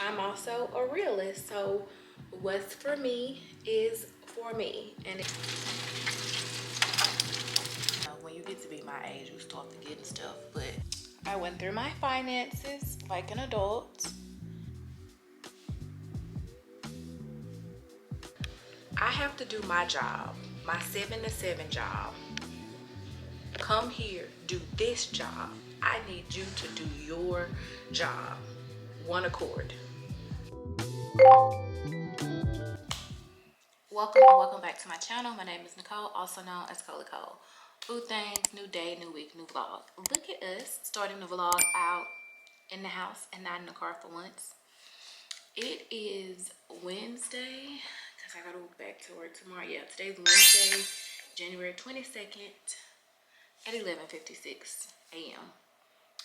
I'm also a realist, so what's for me is for me. And when you get to be my age, you start forgetting stuff. But I went through my finances like an adult. I have to do my job, my 7 to 7 job. Come here, do this job. I need you to do your job. One accord. Welcome and welcome back to my channel. My name is Nicole, also known as Kollie Kole. Food things, new day, new week, new vlog. Look at us starting the vlog out in the house and not in the car for once. It is Wednesday, because I gotta go back to work tomorrow. Yeah, today's Wednesday, January 22nd at 11:56 a.m.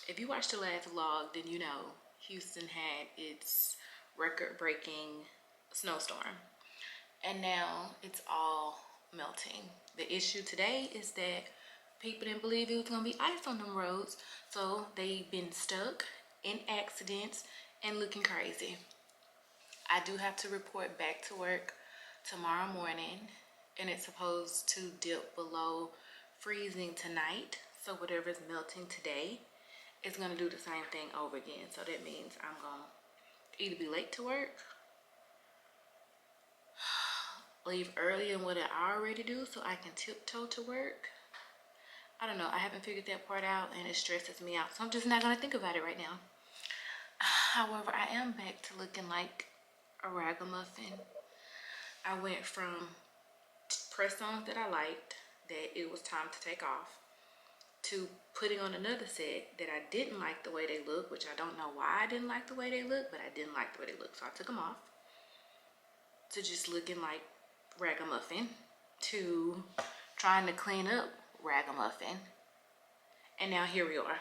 If you watched the last vlog, then you know Houston had its record-breaking snowstorm. And now it's all melting. The issue today is that people didn't believe it was gonna be ice on them roads, so they've been stuck in accidents and looking crazy. I do have to report back to work tomorrow morning, and it's supposed to dip below freezing tonight. So whatever's melting today is gonna do the same thing over again. So that means I'm gonna either be late to work, leave earlier than what I already do so I can tiptoe to work. I don't know. I haven't figured that part out, and it stresses me out. So I'm just not going to think about it right now. However, I am back to looking like a ragamuffin. I went from press-ons that I liked, that it was time to take off, to putting on another set that I didn't like the way they look, which I don't know why I didn't like the way they look, but I didn't like the way they look. So I took them off, to just looking like ragamuffin, to trying to clean up ragamuffin, and now here we are.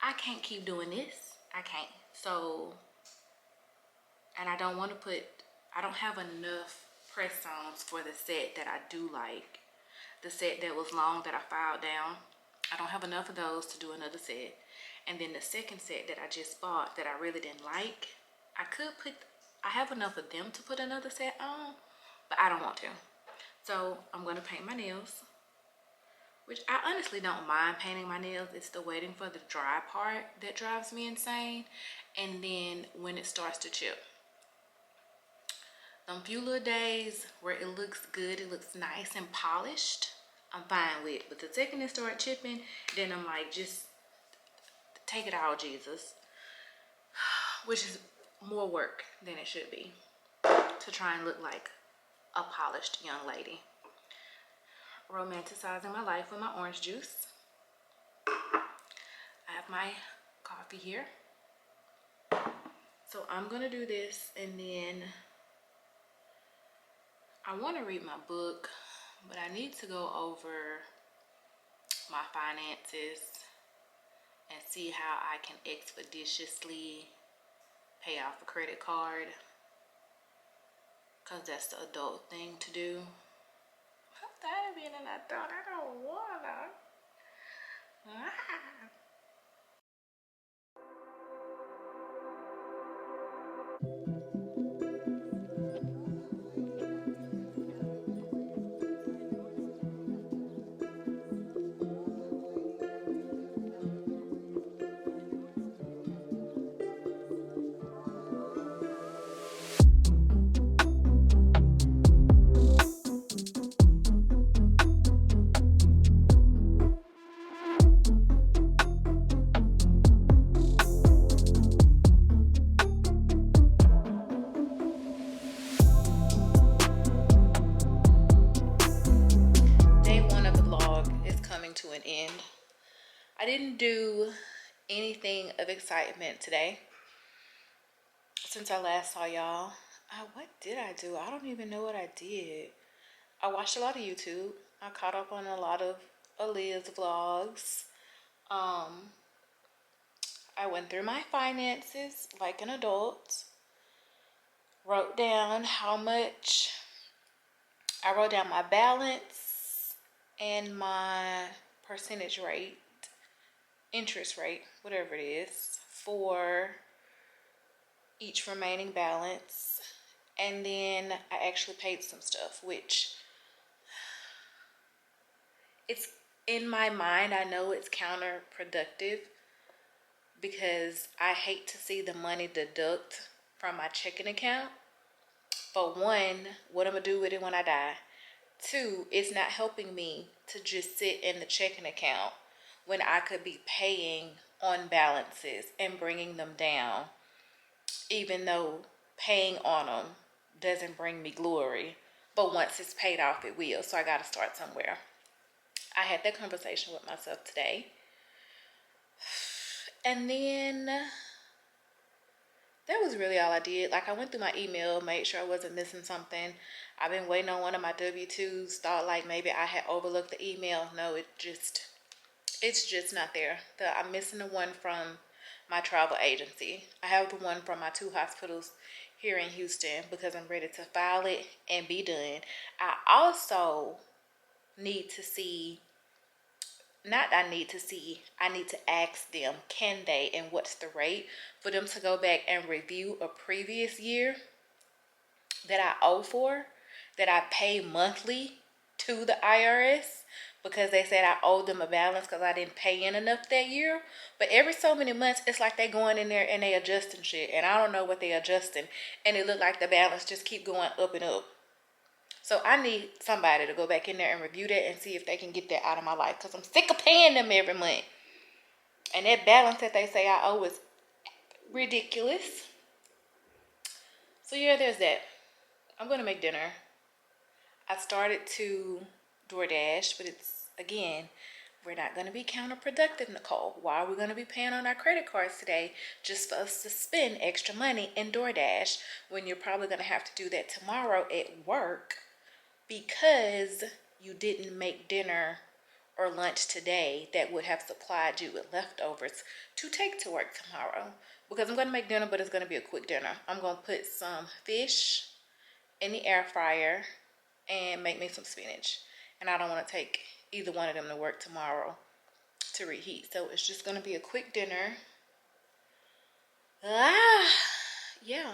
I can't keep doing this. I can't. So, and I don't want to put, I don't have enough press-ons for the set that I do like. The set that was long that I filed down, I don't have enough of those to do another set. And then the second set that I just bought that I really didn't like, I have enough of them to put another set on, but I don't want to. So I'm going to paint my nails, which I honestly don't mind painting my nails. It's the waiting for the dry part that drives me insane. And then when it starts to chip. Them few little days where it looks good, it looks nice and polished, I'm fine with. But the second it starts chipping, then I'm like, just take it all, Jesus. Which is more work than it should be, to try and look like a polished young lady. Romanticizing my life with my orange juice. I have my coffee here. So I'm gonna do this, and then I want to read my book, but I need to go over my finances and see how I can expeditiously pay off a credit card, because that's the adult thing to do. I'm tired of being an adult. I don't wanna. Day one of the vlog is coming to an end. I didn't do anything of excitement today since I last saw y'all. What did I do? I don't even know what I did. I watched a lot of YouTube. I caught up on a lot of Aaliyah's vlogs. I went through my finances like an adult. Wrote down how much I wrote down my balance and my percentage rate, interest rate, whatever it is, for each remaining balance. And then I actually paid some stuff, which it's in my mind, I know it's counterproductive because I hate to see the money deduct from my checking account. For one, what I'm gonna do with it when I die? Two, it's not helping me to just sit in the checking account when I could be paying on balances and bringing them down, even though paying on them doesn't bring me glory. But once it's paid off, it will. So I got to start somewhere. I had that conversation with myself today. And then that was really all I did. Like, I went through my email, made sure I wasn't missing something. I've been waiting on one of my W-2s. Thought like maybe I had overlooked the email. No, it's just not there. I'm missing the one from my travel agency. I have the one from my 2 hospitals here in Houston because I'm ready to file it and be done. I also need to see, I need to ask them, can they, and what's the rate for them to go back and review a previous year that I owe for, that I pay monthly to the IRS, because they said I owed them a balance because I didn't pay in enough that year. But every so many months, it's like they going in there and they adjusting shit, and I don't know what they adjusting, and it look like the balance just keep going up and up. So I need somebody to go back in there and review that and see if they can get that out of my life, because I'm sick of paying them every month. And that balance that they say I owe is ridiculous. So yeah, there's that. I'm going to make dinner. I started to DoorDash, but it's, again, we're not going to be counterproductive, Nicole. Why are we going to be paying on our credit cards today just for us to spend extra money in DoorDash when you're probably going to have to do that tomorrow at work because you didn't make dinner or lunch today that would have supplied you with leftovers to take to work tomorrow? Because I'm going to make dinner, but it's going to be a quick dinner. I'm going to put some fish in the air fryer and make me some spinach. And I don't want to take either one of them to work tomorrow to reheat. So it's just going to be a quick dinner. Yeah.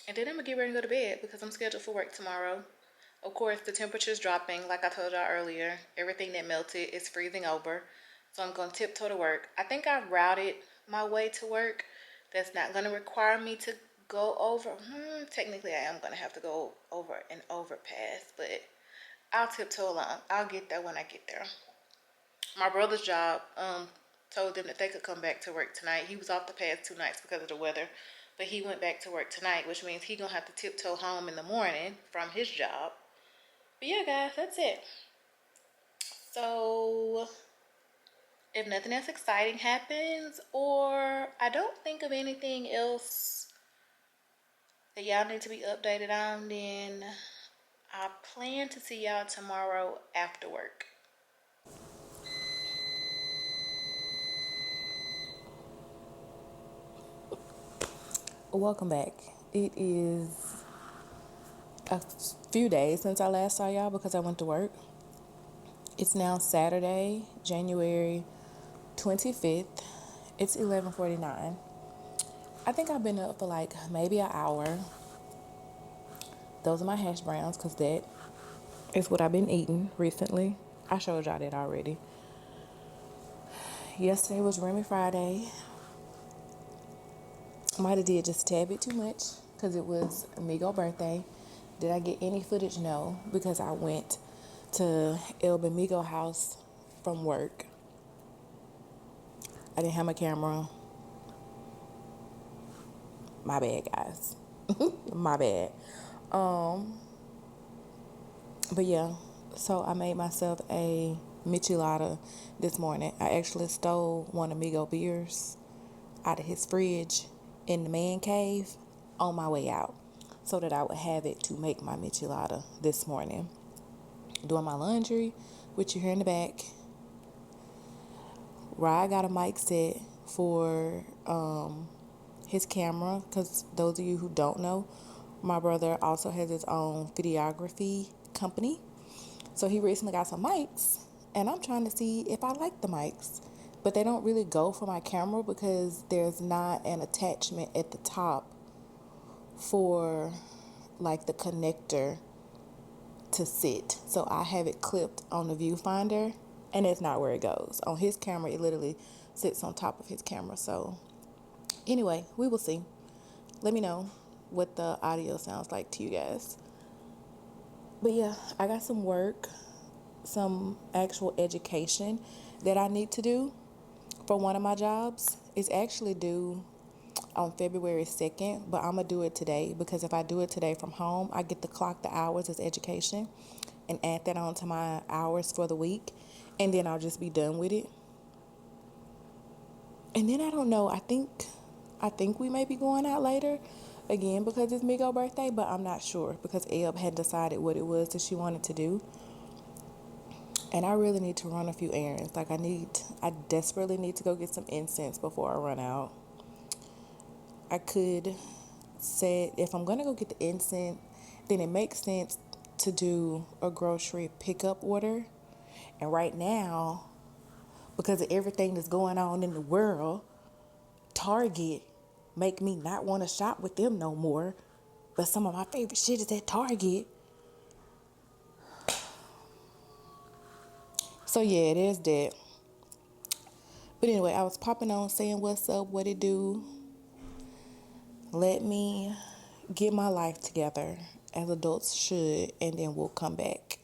And then I'm going to get ready and go to bed because I'm scheduled for work tomorrow. Of course, the temperature's dropping. Like I told y'all earlier, everything that melted is freezing over. So I'm going to tiptoe to work. I think I've routed my way to work. That's not going to require me to go over. Technically, I am going to have to go over an overpass, but I'll tiptoe along. I'll get there when I get there. My brother's job told them that they could come back to work tonight. He was off the past 2 nights because of the weather, but he went back to work tonight, which means he's going to have to tiptoe home in the morning from his job. But yeah, guys, that's it. So if nothing else exciting happens, or I don't think of anything else that y'all need to be updated on, then I plan to see y'all tomorrow after work. Welcome back. It is a few days since I last saw y'all because I went to work. It's now Saturday, January 25th. It's 11:49. I think I've been up for like maybe an hour. Those are my hash browns because that is what I've been eating recently. I showed y'all that already. Yesterday was Remy Friday. Might have did just a tad bit too much because it was Amigo's birthday. Did I get any footage? No, because I went to El Bamigo house from work. I didn't have my camera. My bad, guys. My bad. But yeah, so I made myself a michelada this morning. I actually stole one Amigo beers out of his fridge in the man cave on my way out so that I would have it to make my michelada this morning. Doing my laundry, which you hear in the back. Rye got a mic set for his camera, because those of you who don't know, My brother also has his own videography company. So he recently got some mics, and I'm trying to see if I like the mics. But they don't really go for my camera because there's not an attachment at the top for like the connector to sit. So I have it clipped on the viewfinder, and it's not where it goes. On his camera, it literally sits on top of his camera. So anyway, we will see. Let me know what the audio sounds like to you guys. But yeah, I got some work, some actual education that I need to do for one of my jobs. It's actually due on February 2nd, but I'm going to do it today because if I do it today from home, I get to clock the hours as education and add that on to my hours for the week, and then I'll just be done with it. And then I don't know, I think we may be going out later again because it's Migo's birthday, but I'm not sure because Eb had decided what it was that she wanted to do. And I really need to run a few errands. Like I desperately need to go get some incense before I run out. I could say if I'm going to go get the incense, then it makes sense to do a grocery pickup order. And right now, because of everything that's going on in the world, Target make me not want to shop with them no more. But some of my favorite shit is at Target. So yeah, it is that. But anyway, I was popping on saying what's up, what it do. Let me get my life together as adults should, and then we'll come back.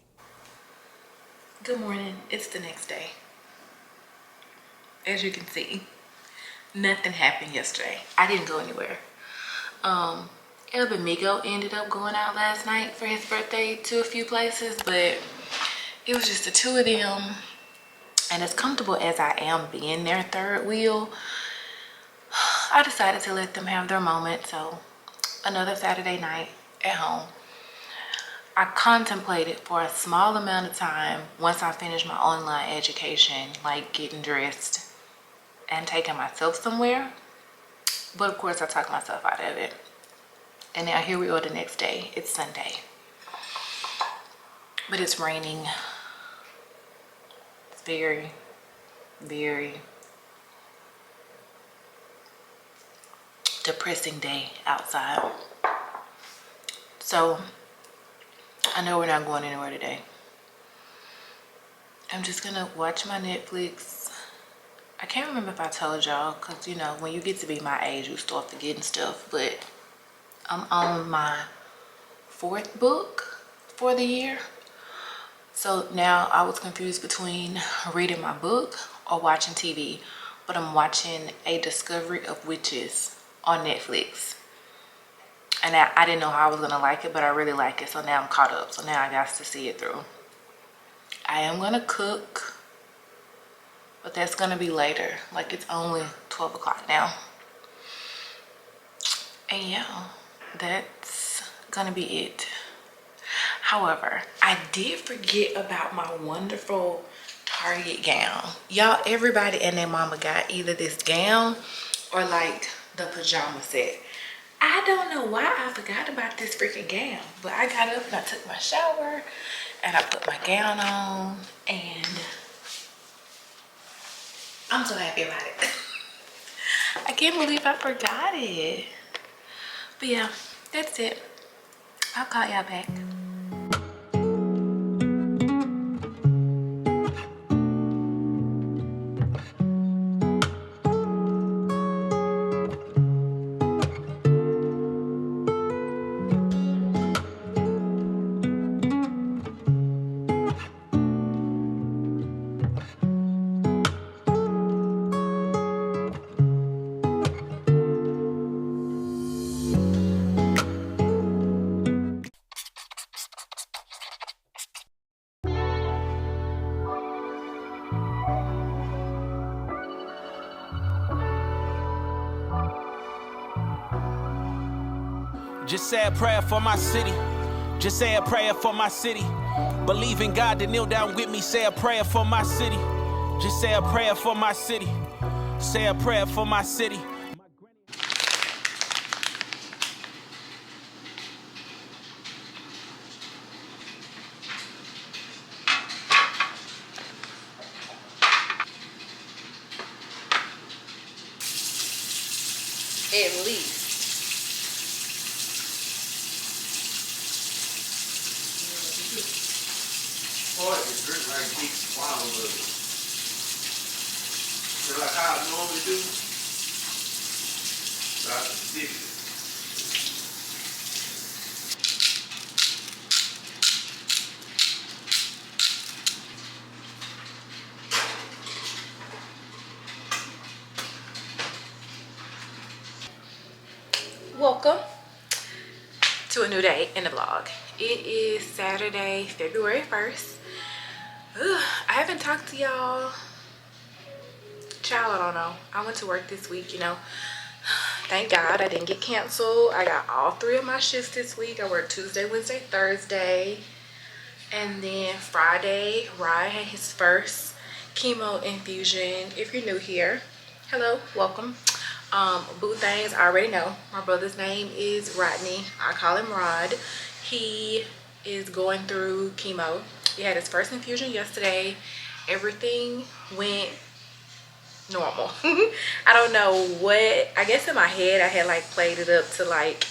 Good morning. It's the next day. As you can see, nothing happened yesterday. I didn't go anywhere. El Migo ended up going out last night for his birthday to a few places, but it was just the two of them. And as comfortable as I am being their third wheel, I decided to let them have their moment. So another Saturday night at home. I contemplated for a small amount of time once I finished my online education, like getting dressed and taking myself somewhere. But of course I talked myself out of it. And now here we are the next day. It's Sunday. But it's raining. It's very, very depressing day outside. So I know we're not going anywhere today. I'm just gonna watch my Netflix. I can't remember if I told y'all, because you know, when you get to be my age, you start forgetting stuff, but I'm on my 4th book for the year. So now I was confused between reading my book or watching TV, but I'm watching A Discovery of Witches on Netflix. And I didn't know how I was gonna like it, but I really like it, so now I'm caught up. So now I got to see it through. I am gonna cook, but that's gonna be later. Like, it's only 12 o'clock now. And yeah, that's gonna be it. However, I did forget about my wonderful Target gown. Y'all, everybody and their mama got either this gown or like the pajama set. I don't know why I forgot about this freaking gown, but I got up and I took my shower and I put my gown on, and I'm so happy about it. I can't believe I forgot it. But yeah, that's it. I'll call y'all back. Just say a prayer for my city. Just say a prayer for my city. Believe in God to kneel down with me. Say a prayer for my city. Just say a prayer for my city. Say a prayer for my city. least. Hard to drink like big swallow of it. So like how I normally do, so I can sip it. Welcome to a new day in the vlog. It is Saturday, February 1st. I haven't talked to y'all. Child, I don't know. I went to work this week, you know. Thank God I didn't get canceled. I got all 3 of my shifts this week. I worked Tuesday, Wednesday, Thursday. And then Friday, Ryan had his first chemo infusion. If you're new here, hello, welcome. Boo Thangz, I already know. My brother's name is Rodney. I call him Rod. He is going through chemo. He had his first infusion yesterday. Everything went normal. I don't know what, I guess in my head I had like played it up to like,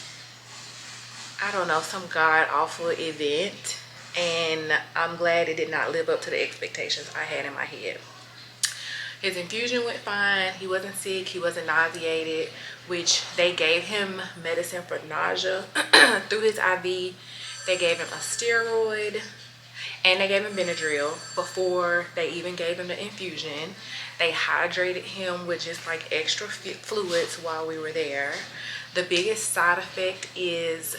I don't know, some god awful event. And I'm glad it did not live up to the expectations I had in my head. His infusion went fine. He wasn't sick. He wasn't nauseated, which they gave him medicine for nausea through his IV. They gave him a steroid and they gave him Benadryl before they even gave him the infusion. They hydrated him with just like extra fluids while we were there. The biggest side effect is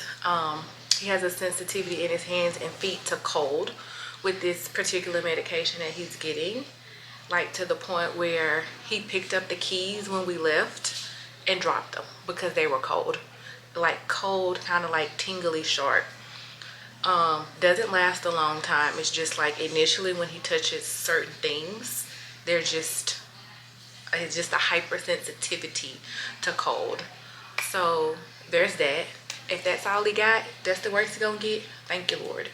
he has a sensitivity in his hands and feet to cold with this particular medication that he's getting. Like to the point where he picked up the keys when we left and dropped them because they were cold. Like cold, kind of like tingly sharp. Doesn't last a long time. It's just like initially when he touches certain things, it's just a hypersensitivity to cold. So there's that. If that's all he got, that's the worst he's gonna get. Thank you, Lord.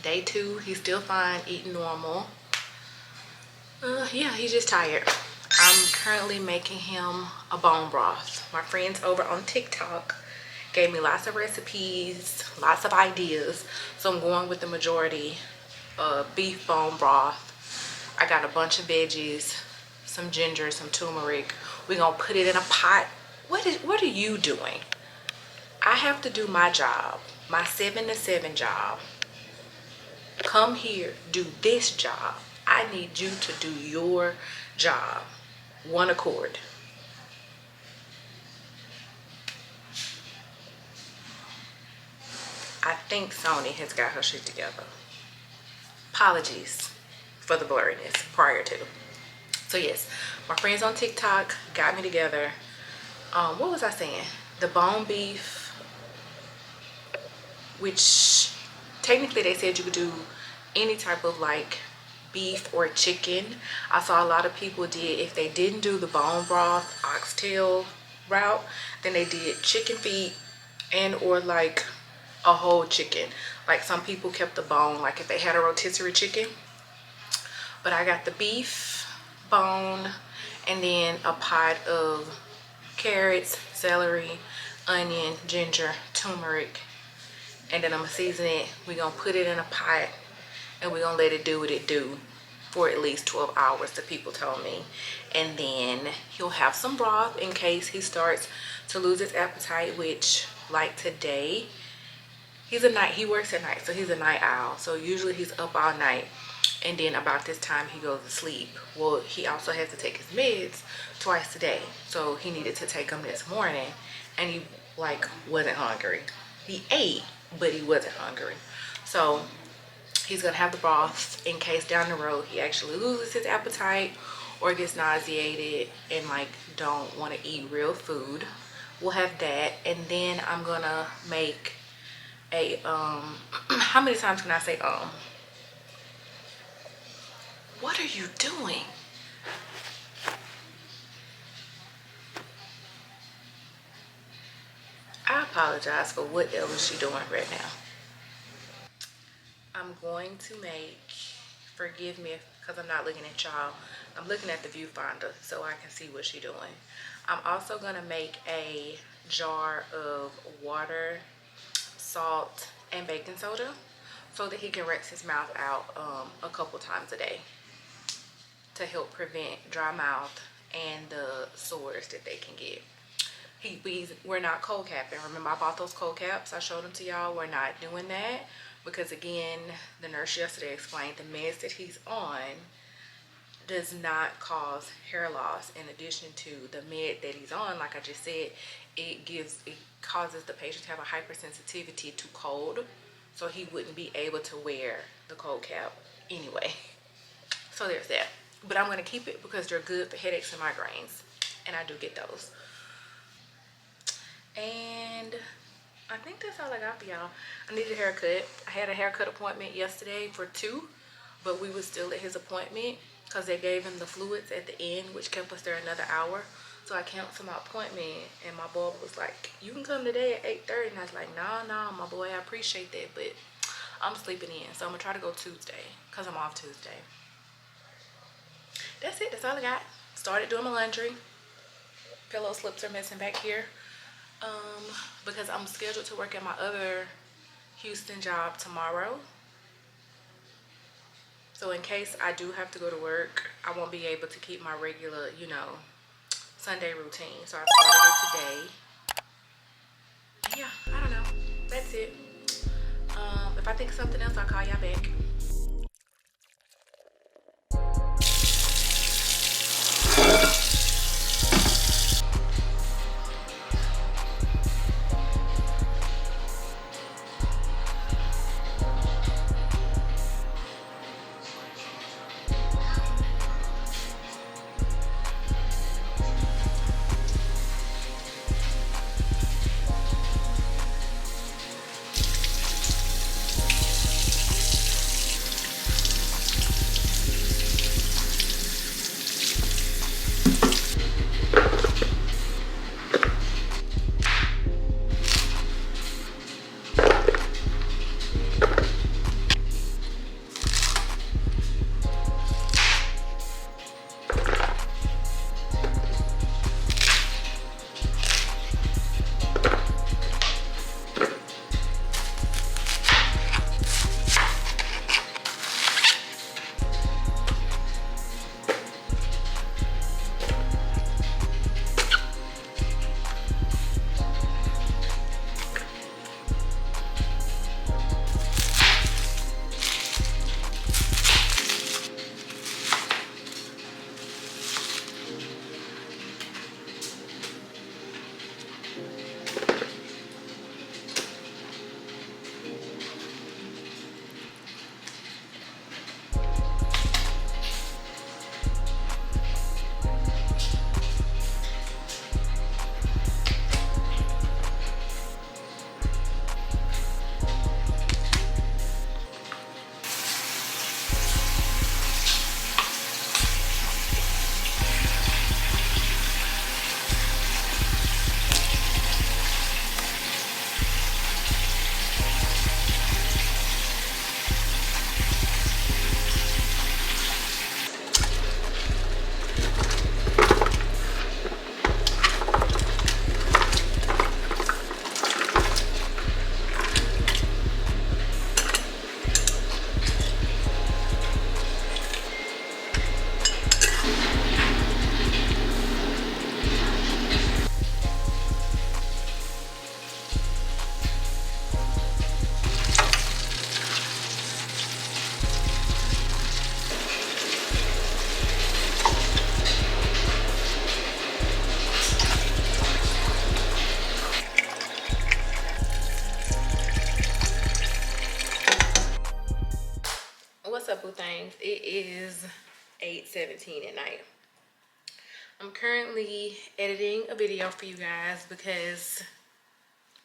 Day 2, he's still fine, eating normal. Yeah, he's just tired. I'm currently making him a bone broth. My friends over on TikTok gave me lots of recipes, lots of ideas. So I'm going with the majority beef bone broth. I got a bunch of veggies, some ginger, some turmeric. We're gonna put it in a pot. What are you doing? I have to do my job, my 7 to 7 job. Come here, do this job. I need you to do your job. One accord. I think Sony has got her shit together. Apologies for the blurriness prior to. So yes, my friends on TikTok got me together. What was I saying? The bone beef, which technically they said you could do any type of like beef or chicken. I saw a lot of people did, if they didn't do the bone broth oxtail route, then they did chicken feet and or like a whole chicken. Like some people kept the bone, like if they had a rotisserie chicken. But I got the beef bone and then a pot of carrots, celery, onion, ginger, turmeric, and then I'm gonna season it. We're gonna put it in a pot and we're gonna let it do what it do for at least 12 hours, the people told me. And then he'll have some broth in case he starts to lose his appetite, which like today, he works at night, so he's a night owl. So usually he's up all night and then about this time he goes to sleep. Well, he also has to take his meds twice a day. So he needed to take them this morning and he like wasn't hungry. He ate, but he wasn't hungry. So he's gonna have the broth in case down the road he actually loses his appetite or gets nauseated and like don't want to eat real food. We'll have that, and then I'm gonna make a how many times can I say What are you doing? I apologize for whatever she's doing right now. I'm going to make forgive me because I'm not looking at y'all. I'm looking at the viewfinder so I can see what she's doing. I'm also gonna make a jar of water, salt, and baking soda so that he can rinse his mouth out a couple times a day to help prevent dry mouth and the sores that they can get. We're not cold capping. Remember, I bought those cold caps. I showed them to y'all. We're not doing that because, again, the nurse yesterday explained the meds that he's on does not cause hair loss. In addition to the med that he's on, like I just said, it causes the patient to have a hypersensitivity to cold, so he wouldn't be able to wear the cold cap anyway. So there's that. But I'm going to keep it because they're good for headaches and migraines, and I do get those. And I think that's all I got for y'all. I need a haircut. I had a haircut appointment yesterday for 2, but we were still at his appointment because they gave him the fluids at the end, which kept us there another hour. So I canceled my appointment, and my boy was like, you can come today at 8:30. And I was like, nah, my boy, I appreciate that, but I'm sleeping in. So I'm going to try to go Tuesday because I'm off Tuesday. That's it. That's all I got. Started doing my laundry. Pillow slips are missing back here. Because I'm scheduled to work at my other Houston job tomorrow. So in case I do have to go to work, I won't be able to keep my regular, Sunday routine. So I started it today. Yeah, I don't know. That's it. If I think of something else, I'll call y'all back. What's up with things? It is 8:17 at night. I'm currently editing a video for you guys because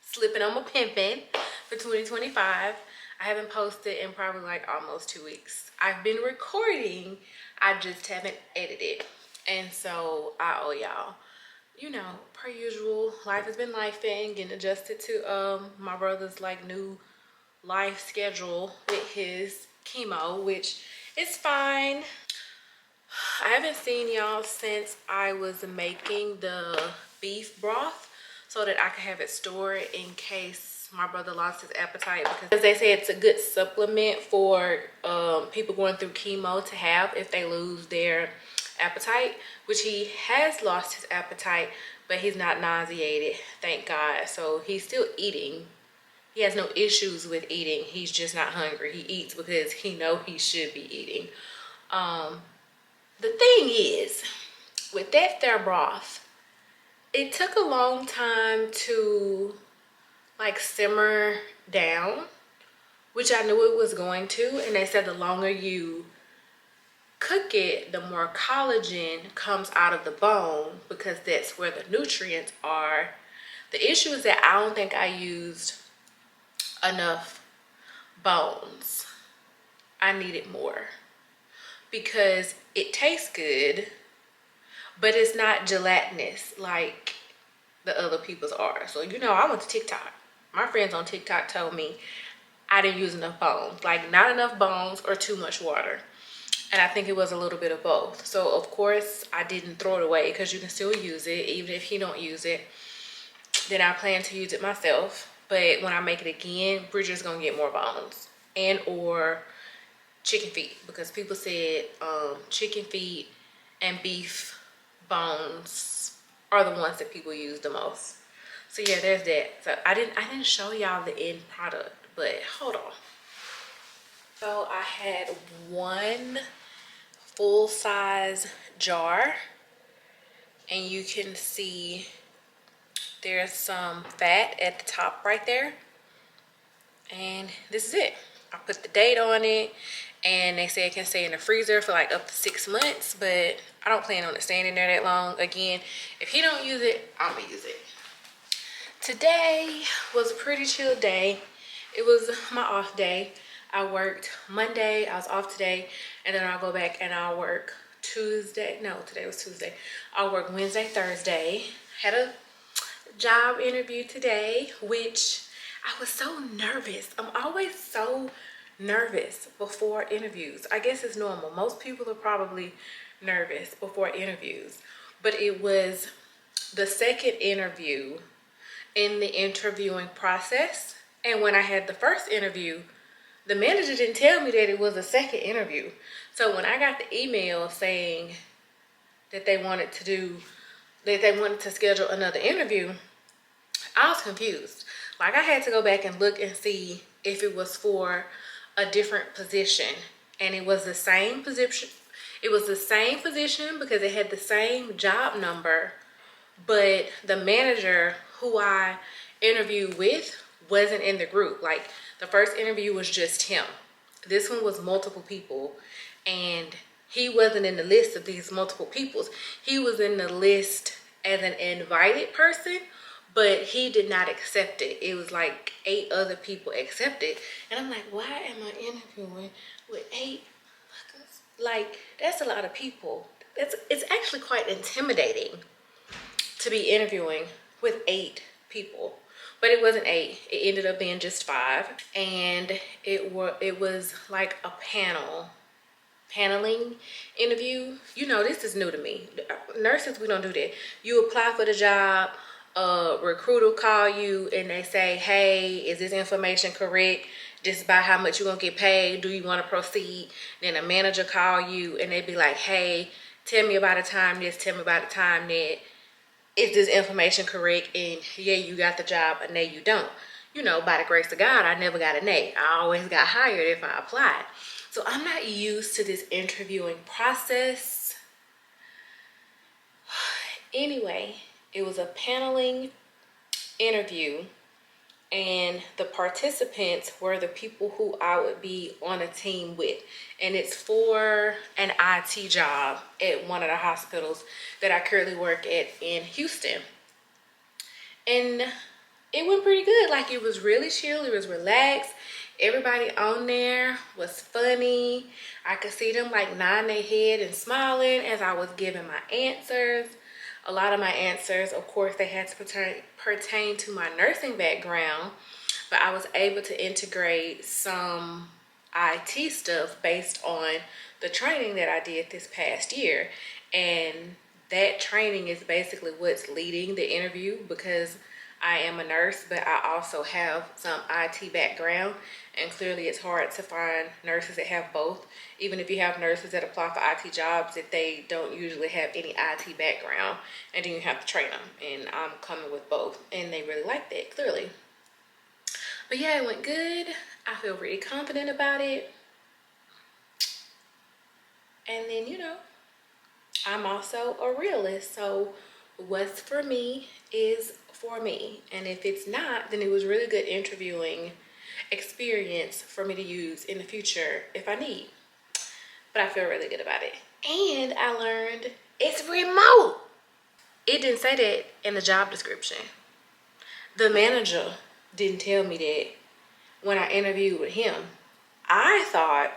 slipping on my pimping for 2025. I haven't posted in probably like almost 2 weeks. I've been recording, I just haven't edited. And so I owe y'all. Per usual, life has been lifing, getting adjusted to my brother's like new life schedule with his chemo, which It's fine. I haven't seen y'all since I was making the beef broth so that I could have it stored in case my brother lost his appetite, because they say it's a good supplement for people going through chemo to have if they lose their appetite, which he has lost his appetite, but he's not nauseated, thank God. So he's still eating. He has no issues with eating. He's just not hungry. He eats because he knows he should be eating. The thing is, with that there broth, it took a long time to like simmer down, which I knew it was going to. And they said the longer you cook it, the more collagen comes out of the bone because that's where the nutrients are. The issue is that I don't think I used enough bones. I needed more because it tastes good, but it's not gelatinous like the other people's are. So, you know, I went to TikTok. My friends on TikTok told me I didn't use enough bones, like not enough bones or too much water. And I think it was a little bit of both. So of course I didn't throw it away because you can still use it. Even if you don't use it, then I plan to use it myself. But when I make it again, we're just gonna get more bones and or chicken feet, because people said chicken feet and beef bones are the ones that people use the most. So yeah, there's that. So I didn't show y'all the end product, but hold on. So I had one full-size jar, and you can see there's some fat at the top right there, and this is it. I put the date on it, and they say it can stay in the freezer for like up to 6 months, but I don't plan on it staying in there that long. Again, if he don't use it, I'm gonna use it. Today was a pretty chill day. It was my off day. I worked Monday, I was off today, and then I'll go back and I'll work Tuesday. No, today was Tuesday. I'll work Wednesday, Thursday. Had a job interview today, which I was so nervous. I'm always so nervous before interviews. I guess it's normal. Most people are probably nervous before interviews, but it was the second interview in the interviewing process. And when I had the first interview, the manager didn't tell me that it was a second interview. So when I got the email saying that they wanted to schedule another interview, I was confused. Like, I had to go back and look and see if it was for a different position. And it was the same position. It was the same position because it had the same job number, but the manager who I interviewed with wasn't in the group. Like, the first interview was just him. This one was multiple people, and he wasn't in the list of these multiple peoples. He was in the list as an invited person, but he did not accept it. It was like 8 other people accepted, and I'm like, why am I interviewing with 8? Like, that's a lot of people. It's actually quite intimidating to be interviewing with 8 people. But it wasn't 8. It ended up being just 5. And it was like a paneling interview. You know, this is new to me. Nurses, we don't do that. You apply for the job, a recruiter will call you and they say, hey, is this information correct? Just about how much you're gonna get paid. Do you want to proceed? Then a manager call you and they be like, hey, tell me about a time this, tell me about a time that. Is this information correct? And yeah, you got the job, a nay, you don't. You know, by the grace of God, I never got a nay. I always got hired if I applied. So I'm not used to this interviewing process. Anyway, it was a paneling interview, and the participants were the people who I would be on a team with. And it's for an IT job at one of the hospitals that I currently work at in Houston. And it went pretty good. Like, it was really chill, it was relaxed. Everybody on there was funny. I could see them like nodding their head and smiling as I was giving my answers. A lot of my answers, of course, they had to pertain to my nursing background, but I was able to integrate some IT stuff based on the training that I did this past year. And that training is basically what's leading the interview, because I am a nurse, but I also have some IT background, and clearly it's hard to find nurses that have both. Even if you have nurses that apply for IT jobs, if they don't usually have any IT background, and then you have to train them. And I'm coming with both, and they really like that, clearly. But yeah, it went good. I feel really confident about it. And then, you know, I'm also a realist, so what's for me is for me. And if it's not, then it was really good interviewing experience for me to use in the future if I need. But I feel really good about it. And I learned it's remote. It didn't say that in the job description. The manager didn't tell me that when I interviewed with him. I thought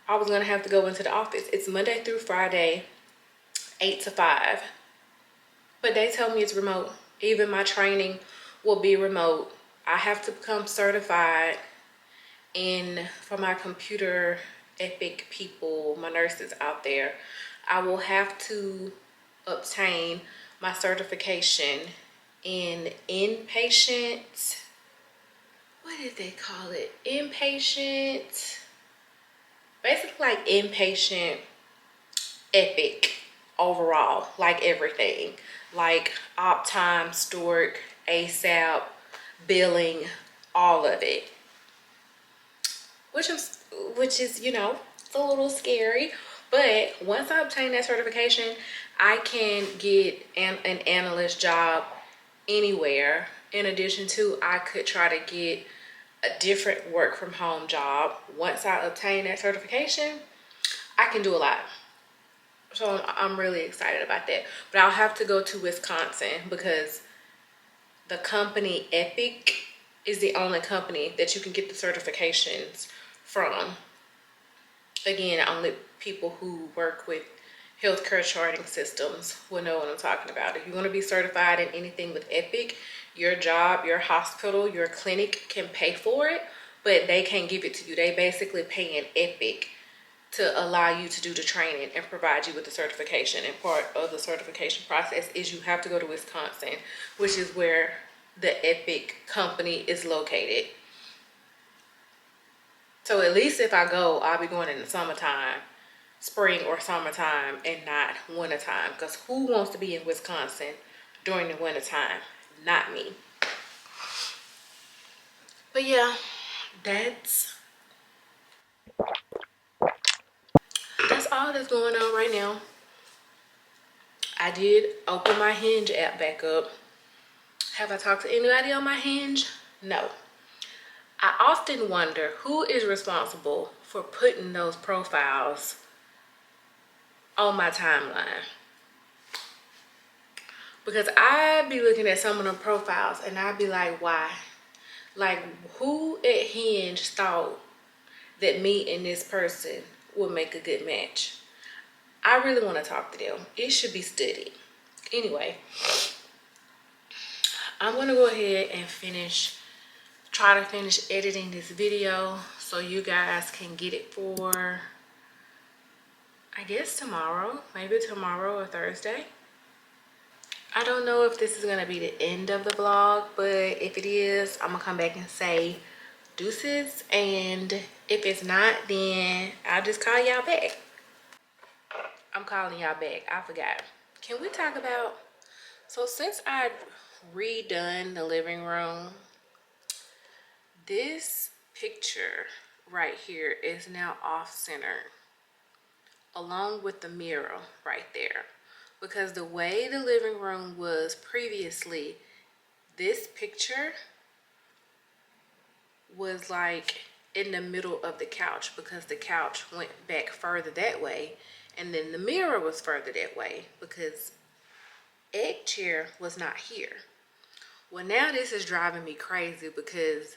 I was gonna have to go into the office. It's Monday through Friday, 8 to 5. But they told me it's remote. Even my training will be remote. I have to become certified for my computer epic people, my nurses out there. I will have to obtain my certification in inpatient, what did they call it? Inpatient, basically like inpatient epic overall, like everything, like op time, stork, ASAP, billing, all of it, which is, you know, it's a little scary. But once I obtain that certification, I can get an analyst job anywhere. In addition to, I could try to get a different work from home job. Once I obtain that certification, I can do a lot. So I'm really excited about that. But I'll have to go to Wisconsin, because the company Epic is the only company that you can get the certifications from. Again, only people who work with healthcare charting systems will know what I'm talking about. If you want to be certified in anything with Epic, your job, your hospital, your clinic can pay for it, but they can't give it to you. They basically pay an Epic to allow you to do the training and provide you with the certification. And part of the certification process is you have to go to Wisconsin, which is where the Epic company is located. So at least if I go, I'll be going in the summertime, spring or summertime, and not wintertime. Because who wants to be in Wisconsin during the wintertime? Not me. But yeah, that's all that's going on right now. I did open my Hinge app back up. Have I talked to anybody on my Hinge? No. I often wonder who is responsible for putting those profiles on my timeline. Because I be looking at some of them profiles and I be like, why? Like, who at Hinge thought that me and this person would make a good match? I really want to talk to them. It should be studied. Anyway, I'm going to go ahead and try to finish editing this video so you guys can get it for, I guess, tomorrow. Maybe tomorrow or Thursday. I don't know if this is going to be the end of the vlog, but if it is, I'm going to come back and say deuces. And if it's not, then I'll just call y'all back. I'm calling y'all back. I forgot. Can we talk about, so since I redone the living room, this picture right here is now off center, along with the mirror right there. Because the way the living room was previously, this picture was like in the middle of the couch, because the couch went back further that way, and then the mirror was further that way because egg chair was not here. Well, now this is driving me crazy, because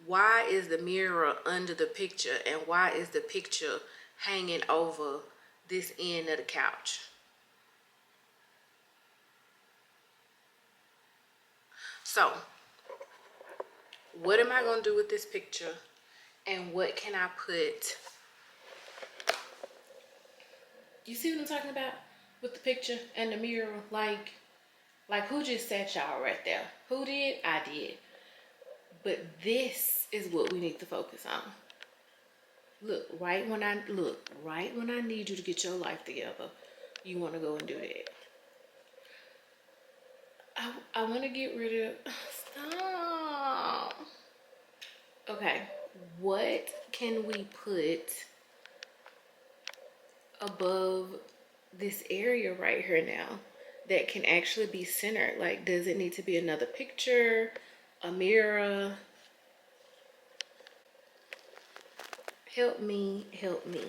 why is the mirror under the picture, and why is the picture hanging over this end of the couch? So what am I going to do with this picture And what can I put? You see what I'm talking about with the picture and the mirror? Like who just sat y'all right there? Who did? I did. But this is what we need to focus on. Look, right when I need you to get your life together, you want to go and do that. I want to get rid of. Stop. Okay, what can we put above this area right here now that can actually be centered? Like, does it need to be another picture, a mirror? Help me, help me.